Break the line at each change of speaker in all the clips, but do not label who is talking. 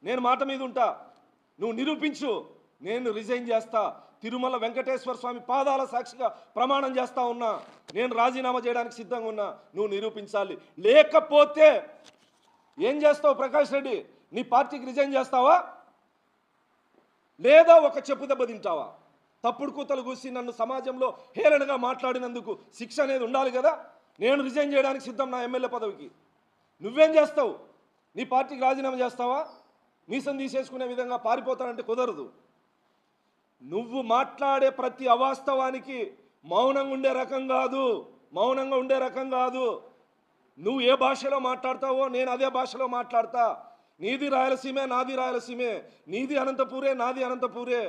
నేను మాట మీద ఉంటా, నువ్వు నిరూపించు. నేను రిజైన్ చేస్తా. తిరుమల వెంకటేశ్వర స్వామి పాదాల సాక్షిగా ప్రమాణం చేస్తా ఉన్నా, నేను రాజీనామా చేయడానికి సిద్ధంగా ఉన్నా. నువ్వు నిరూపించాలి. లేకపోతే ఏం చేస్తావు ప్రకాష్ రెడ్డి? నీ పార్టీకి రిజైన్ చేస్తావా, లేదా ఒక చెప్పు దెబ్బ తింటావా? తప్పుడు కూతలు కూసి నన్ను సమాజంలో హేళనగా మాట్లాడినందుకు శిక్ష అనేది ఉండాలి కదా. నేను రిజైన్ చేయడానికి సిద్ధం నా ఎమ్మెల్యే పదవికి. నువ్వేం చేస్తావు? నీ పార్టీకి రాజీనామా చేస్తావా? మీసం తీసేసుకునే విధంగా పారిపోతానంటే కుదరదు. నువ్వు మాట్లాడే ప్రతి అవాస్తవానికి మౌనంగా ఉండే రకం కాదు, మౌనంగా ఉండే రకం కాదు. నువ్వు ఏ భాషలో మాట్లాడతావో నేను అదే భాషలో మాట్లాడతా. నీది రాయలసీమే, నాది రాయలసీమే. నీది అనంతపూరే, నాది అనంతపూరే.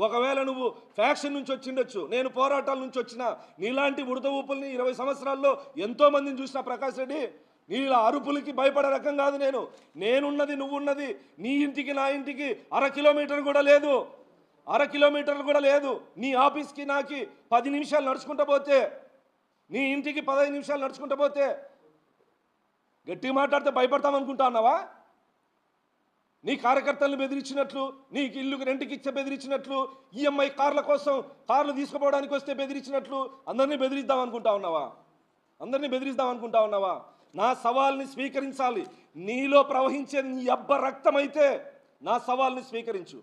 ఒకవేళ నువ్వు ఫ్యాక్షన్ నుంచి వచ్చిండొచ్చు, నేను పోరాటాల నుంచి వచ్చిన. నీలాంటి ఉడత ఊపుల్ని 20 సంవత్సరాల్లో ఎంతోమందిని చూసిన ప్రకాష్ రెడ్డి. నీళ్ళ అరుపులకి భయపడే రకం కాదు నేను. నేనున్నది, నువ్వున్నది నీ ఇంటికి నా ఇంటికి 1/2 కిలోమీటర్ కూడా లేదు, 1/2 కిలోమీటర్లు కూడా లేదు. నీ ఆఫీస్కి నాకి 10 నిమిషాలు నడుచుకుంటూ పోతే, నీ ఇంటికి 15 నిమిషాలు నడుచుకుంటూ పోతే గట్టిగా మాట్లాడితే భయపడతామనుకుంటా అన్నావా? నీ కార్యకర్తలను బెదిరించినట్లు, నీకు ఇల్లుకి రెంట్కి ఇచ్చే బెదిరించినట్లు, ఈఎంఐ కార్ల కోసం కార్లు తీసుకుపోవడానికి వస్తే బెదిరించినట్లు అందరినీ బెదిరిద్దాం అనుకుంటా ఉన్నావా? అందరినీ బెదిరిద్దాం అనుకుంటా ఉన్నావా? నా సవాల్ని స్వీకరించాలి. నీలో ప్రవహించే నీ అబ్బ రక్తం అయితే నా సవాల్ని స్వీకరించు.